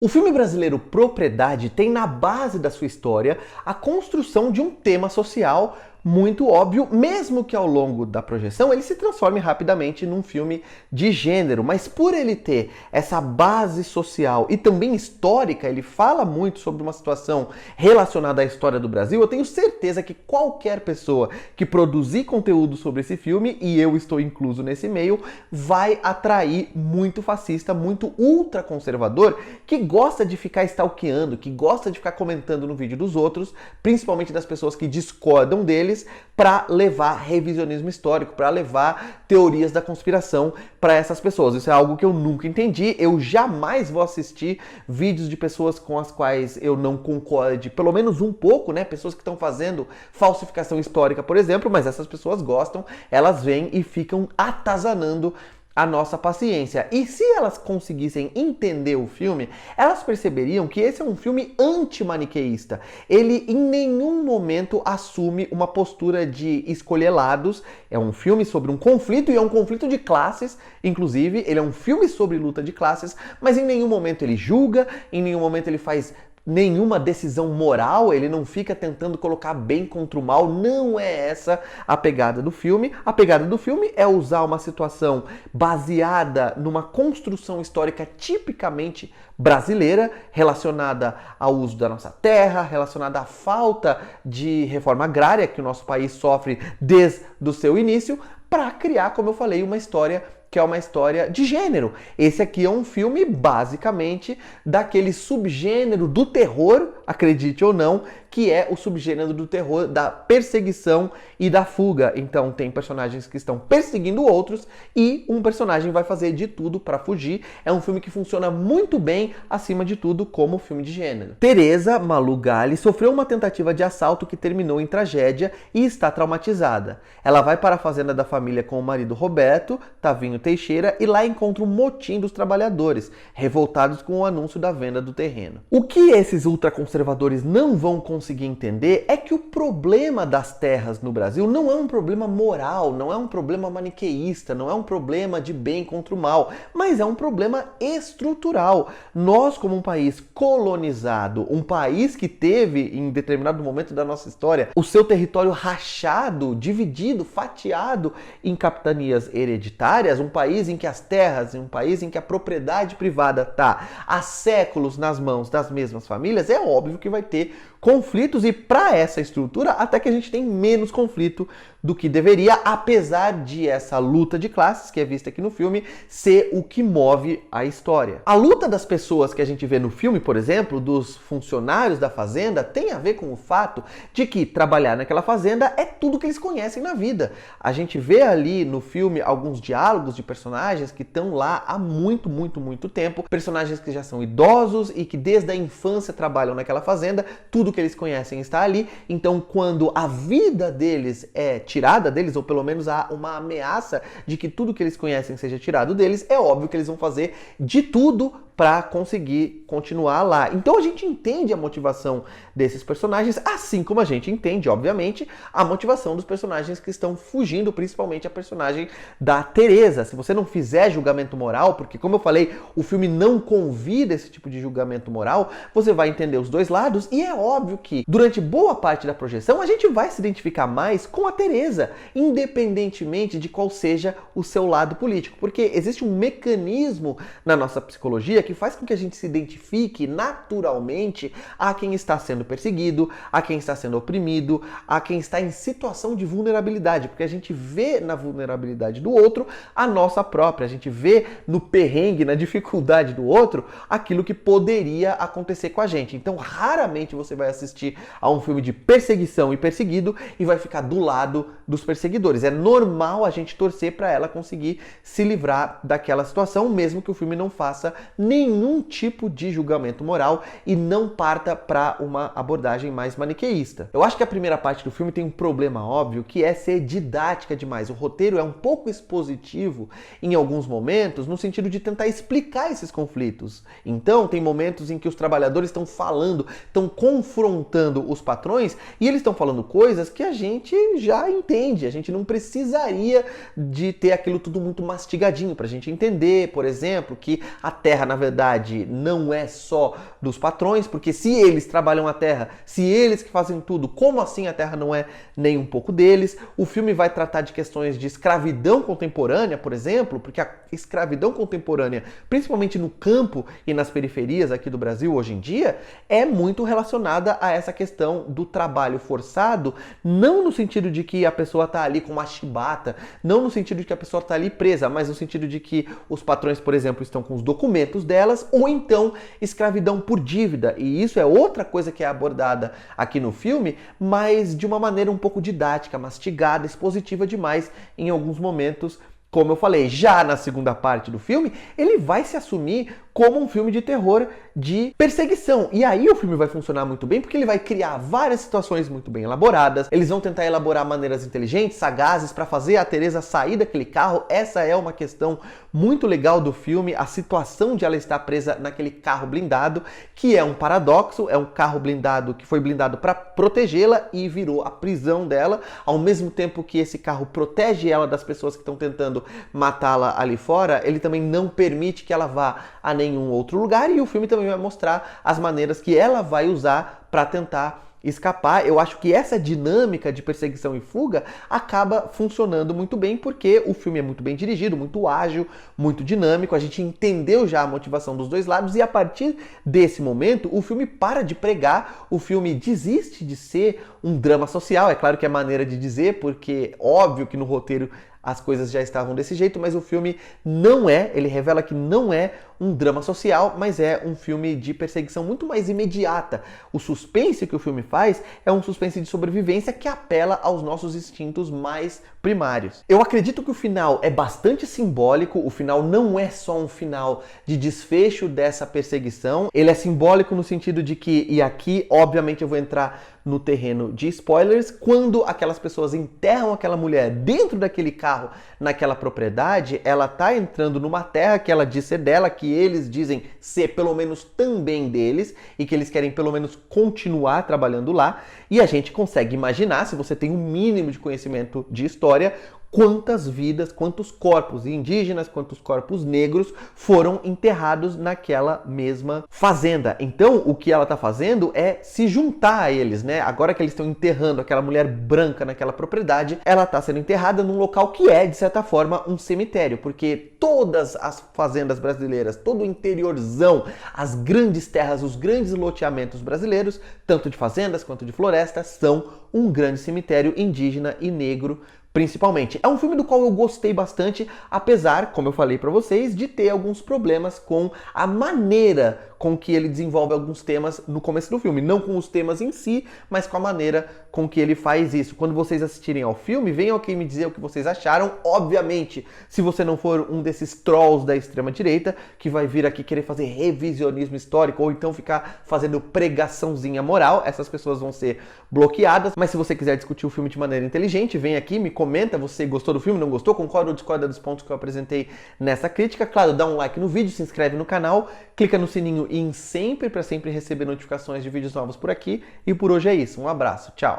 O filme brasileiro Propriedade tem na base da sua história a construção de um tema social muito óbvio, mesmo que ao longo da projeção ele se transforme rapidamente num filme de gênero. Mas por ele ter essa base social e também histórica, ele fala muito sobre uma situação relacionada à história do Brasil, eu tenho certeza que qualquer pessoa que produzir conteúdo sobre esse filme, e eu estou incluso nesse meio, vai atrair muito fascista, muito ultraconservador, que gosta de ficar stalkeando, que gosta de ficar comentando no vídeo dos outros, principalmente das pessoas que discordam deles, para levar revisionismo histórico, para levar teorias da conspiração para essas pessoas. Isso é algo que eu nunca entendi. Eu jamais vou assistir vídeos de pessoas com as quais eu não concorde, pelo menos um pouco, né? Pessoas que estão fazendo falsificação histórica, por exemplo, mas essas pessoas gostam, elas vêm e ficam atazanando a nossa paciência. E se elas conseguissem entender o filme, elas perceberiam que esse é um filme antimaniqueísta. Ele em nenhum momento assume uma postura de escolher lados. É um filme sobre um conflito, e é um conflito de classes, inclusive. Ele é um filme sobre luta de classes, mas em nenhum momento ele julga, em nenhum momento ele faz nenhuma decisão moral, ele não fica tentando colocar bem contra o mal. Não é essa a pegada do filme. A pegada do filme é usar uma situação baseada numa construção histórica tipicamente brasileira, relacionada ao uso da nossa terra, relacionada à falta de reforma agrária que o nosso país sofre desde o seu início, para criar, como eu falei, uma história que é uma história de gênero. Esse aqui é um filme, basicamente, daquele subgênero do terror, acredite ou não, que é o subgênero do terror da perseguição e da fuga. Então tem personagens que estão perseguindo outros e um personagem vai fazer de tudo para fugir. É um filme que funciona muito bem, acima de tudo, como filme de gênero. Teresa Malu Gali sofreu uma tentativa de assalto que terminou em tragédia e está traumatizada. Ela vai para a fazenda da família com o marido Roberto, Tavinho Teixeira, e lá encontra um motim dos trabalhadores, revoltados com o anúncio da venda do terreno. O que esses ultraconservadores não vão conseguir entender é que o problema das terras no Brasil não é um problema moral, não é um problema maniqueísta, não é um problema de bem contra o mal, mas é um problema estrutural. Nós, como um país colonizado, um país que teve, em determinado momento da nossa história, o seu território rachado, dividido, fatiado em capitanias hereditárias, um país em que as terras, um país em que a propriedade privada está há séculos nas mãos das mesmas famílias, é óbvio que vai ter conflitos, e para essa estrutura até que a gente tem menos conflito do que deveria, apesar de essa luta de classes que é vista aqui no filme ser o que move a história. A luta das pessoas que a gente vê no filme, por exemplo, dos funcionários da fazenda, tem a ver com o fato de que trabalhar naquela fazenda é tudo que eles conhecem na vida. A gente vê ali no filme alguns diálogos de personagens que estão lá há muito tempo, personagens que já são idosos e que desde a infância trabalham naquela fazenda, tudo que eles conhecem está ali. Então quando a vida deles é tirada deles, ou pelo menos há uma ameaça de que tudo que eles conhecem seja tirado deles, é óbvio que eles vão fazer de tudo para conseguir continuar lá. Então a gente entende a motivação desses personagens, assim como a gente entende, obviamente, a motivação dos personagens que estão fugindo, principalmente a personagem da Teresa. Se você não fizer julgamento moral, porque como eu falei, o filme não convida esse tipo de julgamento moral, você vai entender os dois lados, e é óbvio que durante boa parte da projeção a gente vai se identificar mais com a Teresa, independentemente de qual seja o seu lado político, porque existe um mecanismo na nossa psicologia que faz com que a gente se identifique naturalmente a quem está sendo perseguido, a quem está sendo oprimido, a quem está em situação de vulnerabilidade, porque a gente vê na vulnerabilidade do outro a nossa própria, a gente vê no perrengue, na dificuldade do outro, aquilo que poderia acontecer com a gente. Então, raramente você vai assistir a um filme de perseguição e perseguido e vai ficar do lado dos perseguidores. É normal a gente torcer para ela conseguir se livrar daquela situação, mesmo que o filme não faça nenhum tipo de julgamento moral e não parta para uma abordagem mais maniqueísta. Eu acho que a primeira parte do filme tem um problema óbvio, que é ser didática demais. O roteiro é um pouco expositivo em alguns momentos, no sentido de tentar explicar esses conflitos. Então, tem momentos em que os trabalhadores estão falando, estão confrontando os patrões, e eles estão falando coisas que a gente já entende. A gente não precisaria de ter aquilo tudo muito mastigadinho pra gente entender, por exemplo, que a terra, na verdade, não é só dos patrões, porque se eles trabalham a terra, se eles que fazem tudo, como assim a terra não é nem um pouco deles? O filme vai tratar de questões de escravidão contemporânea, por exemplo, porque a escravidão contemporânea, principalmente no campo e nas periferias aqui do Brasil hoje em dia, é muito relacionada a essa questão do trabalho forçado, não no sentido de que a pessoa está ali com uma chibata, não no sentido de que a pessoa está ali presa, mas no sentido de que os patrões, por exemplo, estão com os documentos delas, ou então escravidão por dívida. E isso é outra coisa que é abordada aqui no filme, mas de uma maneira um pouco didática, mastigada, expositiva demais em alguns momentos. Como eu falei, já na segunda parte do filme, ele vai se assumir como um filme de terror de perseguição. E aí o filme vai funcionar muito bem porque ele vai criar várias situações muito bem elaboradas. Eles vão tentar elaborar maneiras inteligentes, sagazes para fazer a Teresa sair daquele carro. Essa é uma questão muito legal do filme, a situação de ela estar presa naquele carro blindado, que é um paradoxo, é um carro blindado que foi blindado para protegê-la e virou a prisão dela, ao mesmo tempo que esse carro protege ela das pessoas que estão tentando matá-la ali fora, ele também não permite que ela vá a nenhum outro lugar, e o filme também vai mostrar as maneiras que ela vai usar para tentar escapar. Eu acho que essa dinâmica de perseguição e fuga acaba funcionando muito bem, porque o filme é muito bem dirigido, muito ágil, muito dinâmico, a gente entendeu já a motivação dos dois lados, e a partir desse momento o filme para de pregar, o filme desiste de ser um drama social. É claro que é maneira de dizer, porque óbvio que no roteiro as coisas já estavam desse jeito, mas o filme não é, ele revela que não é um drama social, mas é um filme de perseguição muito mais imediata. O suspense que o filme faz é um suspense de sobrevivência que apela aos nossos instintos mais primários. Eu acredito que o final é bastante simbólico, o final não é só um final de desfecho dessa perseguição, ele é simbólico no sentido de que, e aqui obviamente eu vou entrar no terreno de spoilers, quando aquelas pessoas enterram aquela mulher dentro daquele carro, naquela propriedade, ela tá entrando numa terra que ela diz ser dela, que eles dizem ser pelo menos também deles, e que eles querem pelo menos continuar trabalhando lá, e a gente consegue imaginar, se você tem um mínimo de conhecimento de história, quantas vidas, quantos corpos indígenas, quantos corpos negros foram enterrados naquela mesma fazenda. Então, o que ela está fazendo é se juntar a eles, né? Agora que eles estão enterrando aquela mulher branca naquela propriedade, ela está sendo enterrada num local que é, de certa forma, um cemitério, porque todas as fazendas brasileiras, todo o interiorzão, as grandes terras, os grandes loteamentos brasileiros, tanto de fazendas quanto de florestas, são um grande cemitério indígena e negro, principalmente. É um filme do qual eu gostei bastante, apesar, como eu falei pra vocês, de ter alguns problemas com a maneira com que ele desenvolve alguns temas no começo do filme. Não com os temas em si, mas com a maneira com que ele faz isso. Quando vocês assistirem ao filme, venham aqui me dizer o que vocês acharam. Obviamente, se você não for um desses trolls da extrema-direita, que vai vir aqui querer fazer revisionismo histórico, ou então ficar fazendo pregaçãozinha moral, essas pessoas vão ser bloqueadas. Mas se você quiser discutir o filme de maneira inteligente, vem aqui, me comenta, você gostou do filme, não gostou, concorda ou discorda dos pontos que eu apresentei nessa crítica. Claro, dá um like no vídeo, se inscreve no canal, clica no sininho em sempre para sempre receber notificações de vídeos novos por aqui. E por hoje é isso. Um abraço. Tchau.